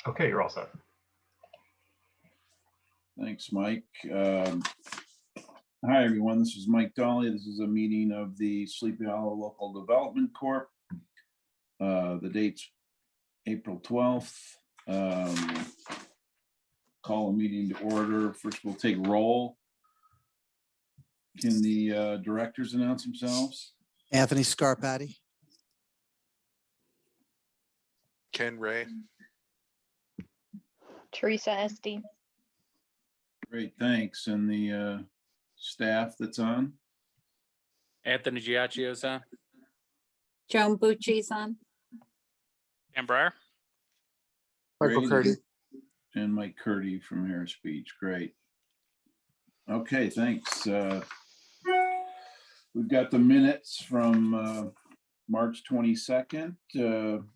Okay, you're all set. Thanks, Mike. Hi, everyone. This is Mike Dolly. This is a meeting of the Sleepy Hollow Local Development Corp. The date's April 12th. Call a meeting to order. First, we'll take roll. Can the directors announce themselves? Anthony Scarpati. Ken Ray. Teresa Esty. Great, thanks. And the staff that's on? Anthony Giaccio's on. Joan Bucci's on. Dan Breyer. Michael Great. Curdy. And Mike Curdy from Harris Beach. Great. Okay, thanks. We've got the minutes from March 22nd.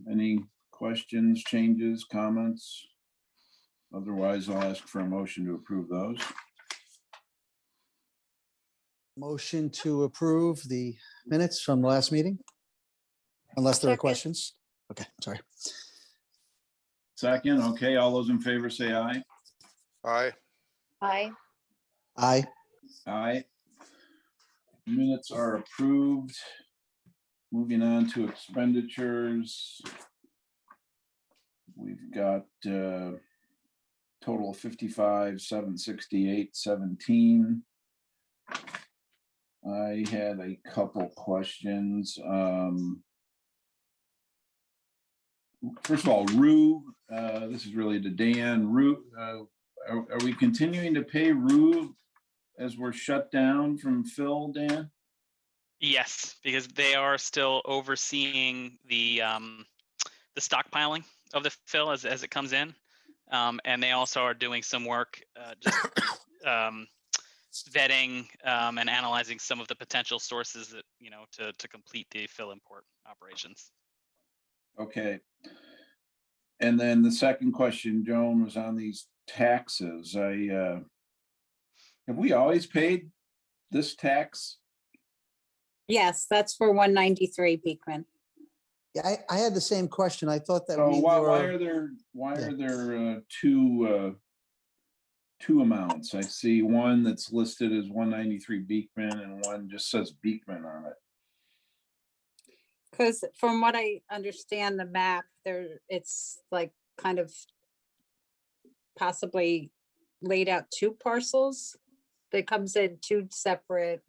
Any questions, changes, comments? Otherwise, I'll ask for a motion to approve those. Motion to approve the minutes from the last meeting? Unless there are Second. questions. Okay, sorry. Second, okay, all those in favor say aye. Aye. Aye. Aye. Aye. Minutes are approved. Moving on to expenditures. We've got total of 55, 768, 17. I had a couple questions. First of all, Rue, this is really to Dan. Rue, are we continuing to pay Rue as we're shut down from Phil, Dan? Yes, because they are still overseeing the stockpiling of the fill as it comes in, and they also are doing some work just vetting and analyzing some of the potential sources that to complete the fill import operations. Okay. And then the second question, Joan, was on these taxes. Have we always paid this tax? Yes, that's for 193 Beekman. Yeah, I had the same question. I thought that. So we why were- are there Yeah. two amounts? I see one that's listed as 193 Beekman and one just says Beekman on it. Because from what I understand, the map there, it's like kind of possibly laid out two parcels that comes in two separate.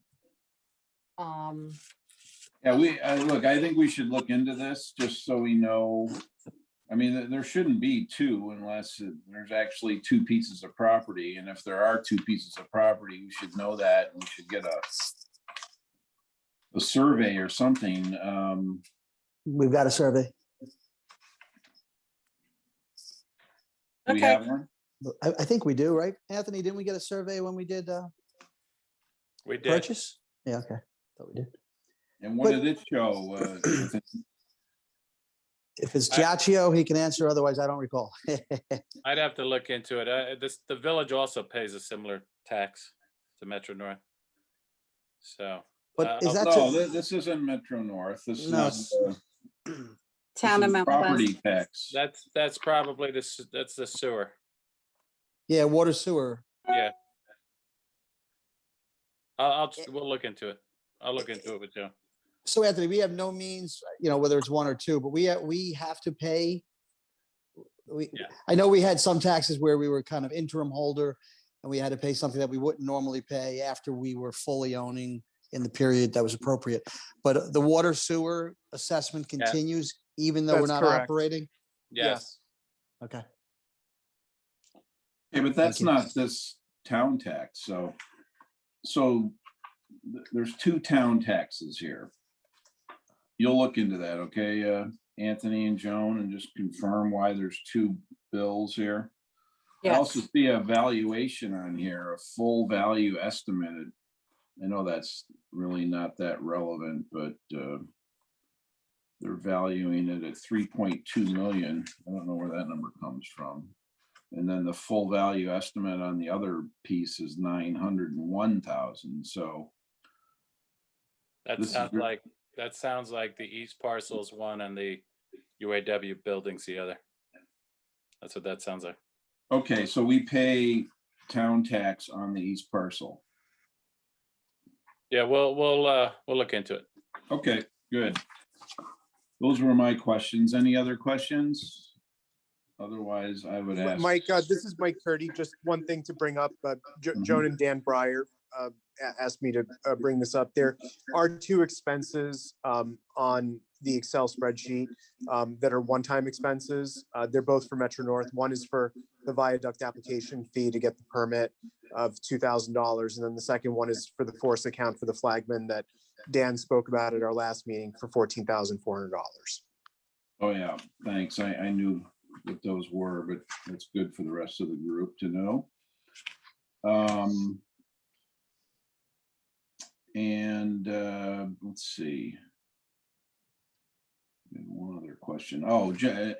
Yeah, look, I think we should look into this just so we know. I mean, there shouldn't be two unless there's actually two pieces of property. And if there are two pieces of property, we should know that. And we should get a survey or something. We've got a survey. Do we Okay. have one? I think we do, right? Anthony, didn't we get a survey when we did We did. purchase? Yeah, okay. Thought we did. And what But- did it show? If it's Giacchio, he can answer. Otherwise, I don't recall. I'd have to look into it. The village also pays a similar tax to Metro North. So. But is that No, to- this isn't Metro North. This No. is Town of this is Mount property Pleasant. tax. That's probably that's the sewer. yeah, water sewer. Yeah. We'll look into it. I'll look into it with Joe. So Anthony, we have no means, whether it's one or two, but we have to pay. Yeah. I know we had some taxes where we were kind of interim holder and we had to pay something that we wouldn't normally pay after we were fully owning in the period that was appropriate. But the water sewer assessment continues even though we're That's not correct. operating. Yes. Okay. Yeah, but that's you. not this town tax. So there's two town taxes here. You'll look into that, okay, Anthony and Joan, and just confirm why there's two bills here. I also Yes, see a valuation on here, a full value estimated. I know that's really not that relevant, but they're valuing it at 3.2 million. I don't know where that number comes from. And then the full value estimate on the other piece is 901,000. So That This is sounds re- like the east parcel is one and the UAW building's the other. That's what that sounds like. Okay, so we pay town tax on the east parcel. Yeah, we'll look into it. Okay, good. Those were my questions. Any other questions? Otherwise, I would ask. Mike, this is Mike Curdy. Just one thing to bring up. Joan and Dan Breyer asked me to bring this up. There are two expenses on the Excel spreadsheet that are one-time expenses. They're both for Metro North. One is for the viaduct application fee to get the permit of $2,000. And then the second one is for the force account for the flagman that Dan spoke about at our last meeting for $14,400. Oh, yeah, thanks. I knew what those were, but that's good for the rest of the group to know. Let's see. One other question. Oh,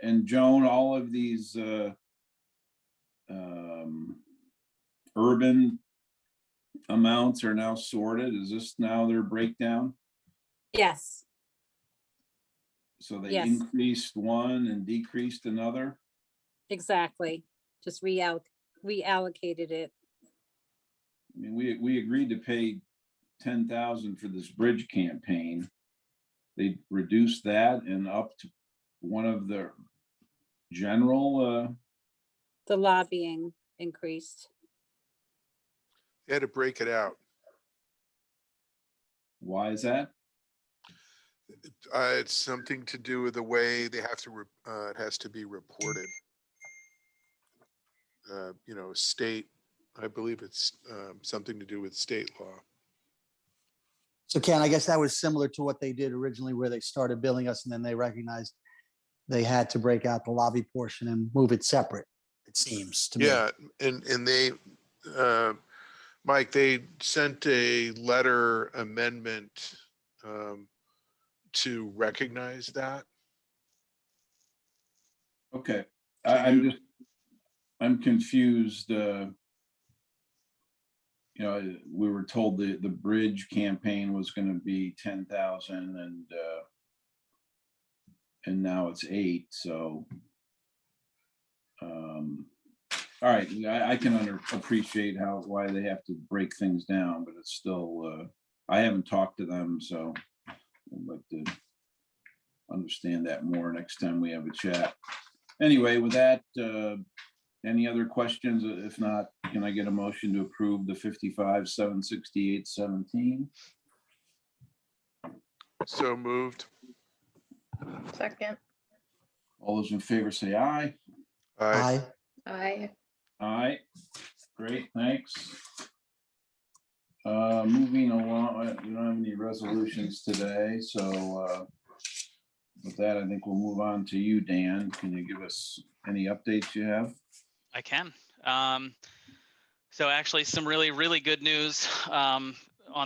and Joan, all of these urban amounts are now sorted. Is this now their breakdown? Yes, So they Yes. increased one and decreased another? exactly. Just reallocated it. I mean, we agreed to pay 10,000 for this bridge campaign. They reduced that and up to one of the general, The lobbying increased. They had to break it out. why is that? It's something to do with the way they have to, it has to be reported. State, I believe it's something to do with state law. So Ken, I guess that was similar to what they did originally where they started billing us and then they recognized they had to break out the lobby portion and move it separate, it seems to me. Yeah, and they, Mike, they sent a letter amendment to recognize that. Okay, Can you- I'm confused. We were told the bridge campaign was going to be 10,000 and now it's 8. So, all right, I can appreciate why they have to break things down, but it's still, I haven't talked to them, so I'd like to understand that more next time we have a chat. Anyway, with that, any other questions? If not, can I get a motion to approve the 55,768.17? So moved. Second. All those in favor say aye. Aye. Aye. Aye. Great, thanks. Moving along, we don't have any resolutions today, so with that, I think we'll move on to you, Dan. Can you give us any updates you have? I can. So actually some really, really good news on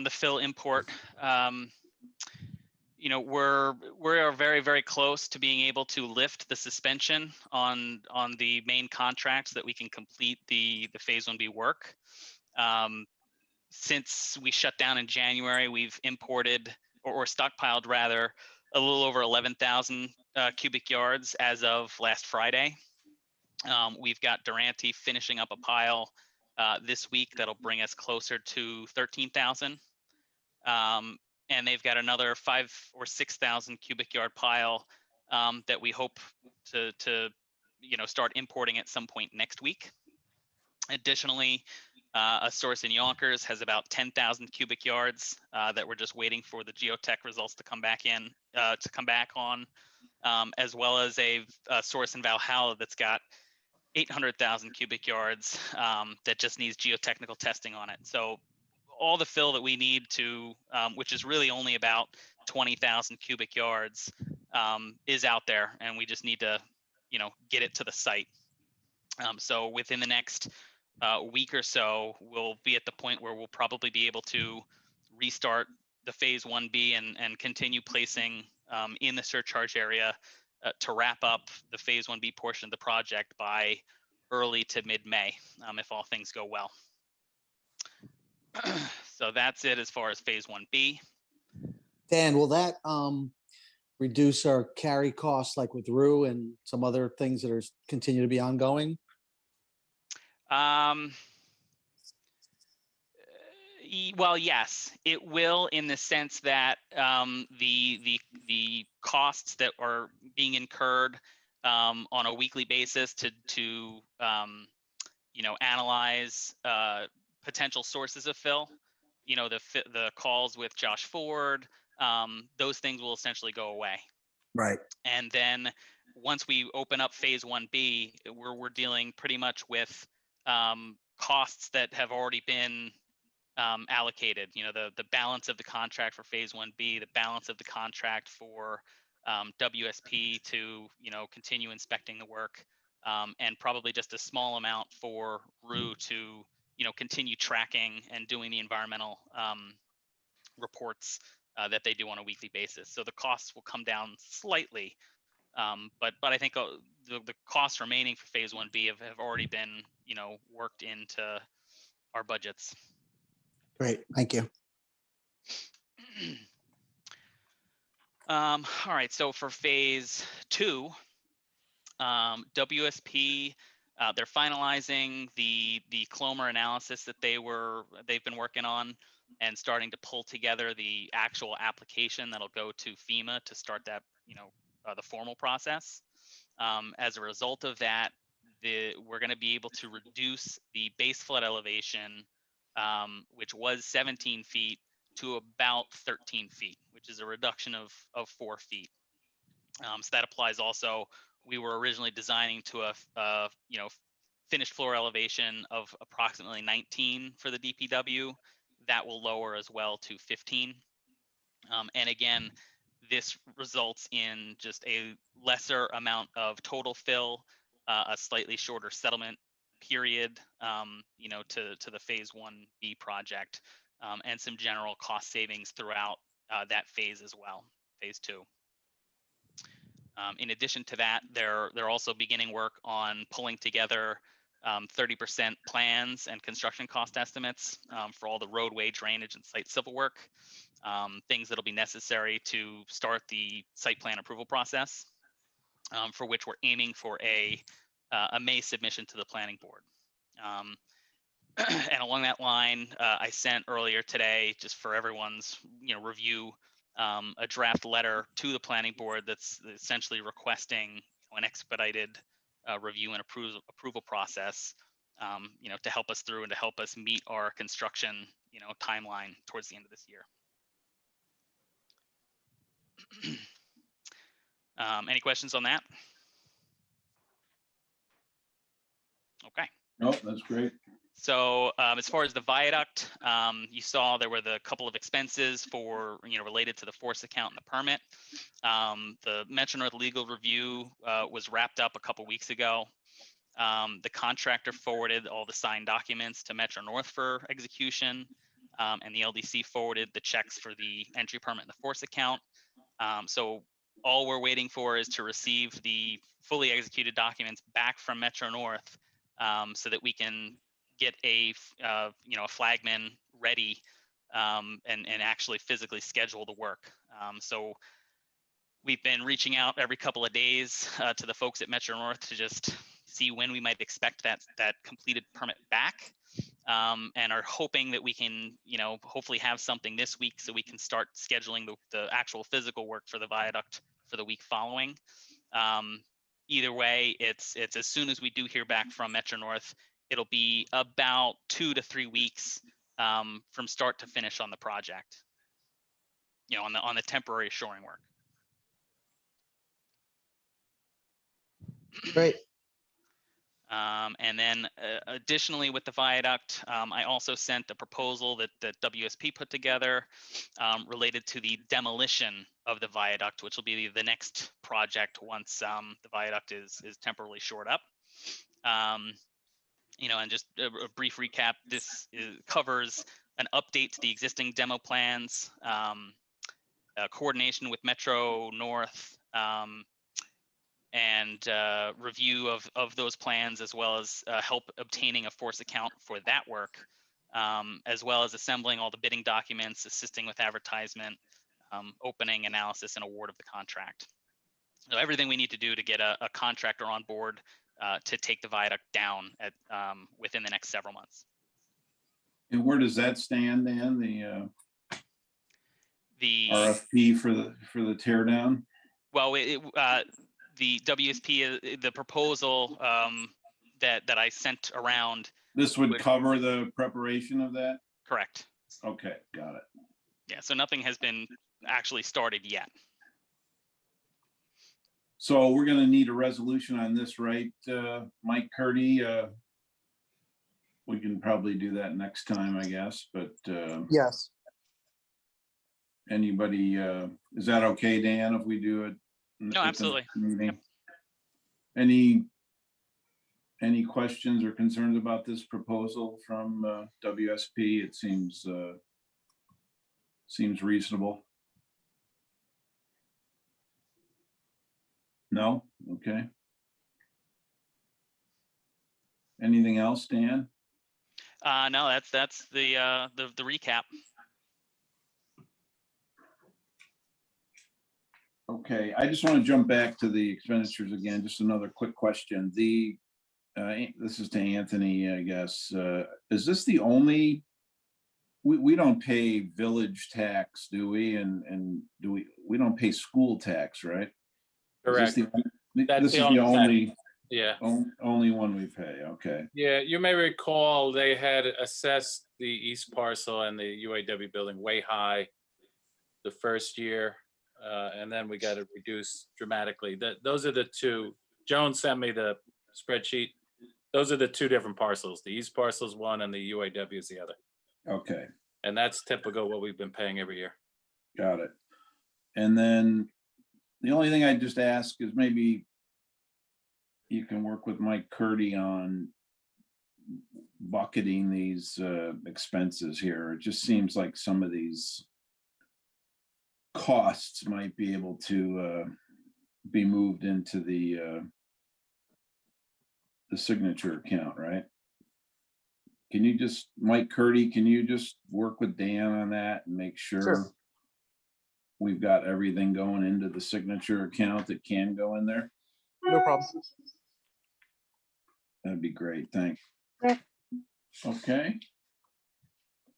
the fill import. We are very, very close to being able to lift the suspension on the main contracts that we can complete the phase 1B work. Since we shut down in January, we've imported or stockpiled rather a little over 11,000 cubic yards as of last Friday. We've got Durante finishing up a pile this week that'll bring us closer to 13,000. And they've got another 5,000 or 6,000 cubic yard pile that we hope to start importing at some point next week. Additionally, a source in Yonkers has about 10,000 cubic yards that we're just waiting for the geotech results to come back on, as well as a source in Valhalla that's got 800,000 cubic yards that just needs geotechnical testing on it. So all the fill that we need to, which is really only about 20,000 cubic yards, is out there, and we just need to, get it to the site. So within the next week or so, we'll be at the point where we'll probably be able to restart the phase 1B and continue placing in the surcharge area to wrap up the phase 1B portion of the project by early to mid-May, if all things go well. So that's it as far as phase 1B. Dan, will that reduce our carry costs like with Rue and some other things that are continue to be ongoing? Um, well, yes, it will in the sense that the costs that are being incurred on a weekly basis to analyze potential sources of fill, the calls with Josh Ford, those things will essentially go away. Right. And then once we open up phase 1B, we're dealing pretty much with costs that have already been allocated. The balance of the contract for phase 1B, the balance of the contract for WSP to continue inspecting the work, and probably just a small amount for Rue to continue tracking and doing the environmental reports that they do on a weekly basis. So the costs will come down slightly, but I think the costs remaining for phase 1B have already been worked into our budgets. Great. Thank you. All right, so for phase 2, WSP, they're finalizing the Clomer analysis that they've been working on and starting to pull together the actual application that'll go to FEMA to start that the formal process. As a result of that, we're going to be able to reduce the base flood elevation, which was 17 feet, to about 13 feet, which is a reduction of 4 feet. So that applies also. We were originally designing to a finished floor elevation of approximately 19 for the DPW. That will lower as well to 15. And again, this results in just a lesser amount of total fill, a slightly shorter settlement period, to the phase 1B project, and some general cost savings throughout that phase as well, phase 2. In addition to that, they're also beginning work on pulling together 30% plans and construction cost estimates for all the roadway, drainage, and site civil work, things that'll be necessary to start the site plan approval process, for which we're aiming for a May submission to the planning board. And along that line, I sent earlier today, just for everyone's review, a draft letter to the planning board that's essentially requesting an expedited review and approval process, to help us through and to help us meet our construction, timeline towards the end of this year. Any questions on that? Okay. Nope, that's great. So as far as the viaduct, you saw there were the couple of expenses for, related to the force account and the permit. The Metro North legal review was wrapped up a couple weeks ago. The contractor forwarded all the signed documents to Metro North for execution, and the LDC forwarded the checks for the entry permit and the force account. So all we're waiting for is to receive the fully executed documents back from Metro North, so that we can get a flagman ready, and actually physically schedule the work. So we've been reaching out every couple of days to the folks at Metro North to just see when we might expect that completed permit back, and are hoping that we can hopefully have something this week so we can start scheduling the actual physical work for the viaduct for the week following. Either way, it's as soon as we do hear back from Metro North, it'll be about 2 to 3 weeks from start to finish on the project, on the temporary shoring work. Great. And then additionally with the viaduct, I also sent a proposal that WSP put together related to the demolition of the viaduct, which will be the next project once the viaduct is temporarily shored up. And just a brief recap, this covers an update to the existing demo plans, coordination with Metro North, and review of those plans, as well as help obtaining a force account for that work, as well as assembling all the bidding documents, assisting with advertisement, opening, analysis, and award of the contract. So everything we need to do to get a contractor on board to take the viaduct down at within the next several months. And where does that stand, Dan? The RFP for the tear down? well, the WSP, the proposal that I sent around. This would cover the preparation of that? Correct. Okay, got it. Yeah, so nothing has been actually started yet. So we're gonna need a resolution on this, right, Mike Curdy? We can probably do that next time, I guess, but Yes. anybody, is that okay, Dan, if we do it? No, absolutely. Meeting? Any questions or concerns about this proposal from WSP? It seems reasonable. No? Okay. Anything else, Dan? No, that's the recap. Okay, I just want to jump back to the expenditures again. Just another quick question. This is to Anthony, I guess. Is this the only, we don't pay village tax, do we? And we don't pay school tax, right? Correct. This is the only, Yeah. only one we pay, okay. Yeah, you may recall they had assessed the east parcel and the UAW building way high the first year, and then we got it reduced dramatically. Those are the two. Joan sent me the spreadsheet. Those are the two different parcels. The east parcel is one and the UAW is the other. Okay, And that's typical what we've been paying every year. got it. And then the only thing I just ask is maybe you can work with Mike Curdy on bucketing these expenses here. It just seems like some of these costs might be able to be moved into the signature account, right? Can you just, Mike Curdy, can you just work with Dan on that and make sure Sure. we've got everything going into the signature account that can go in there? No problem. That'd be great, thanks. Yeah. Okay.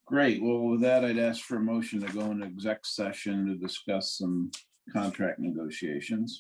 Great, well, with that, I'd ask for a motion to go into exec session to discuss some contract negotiations.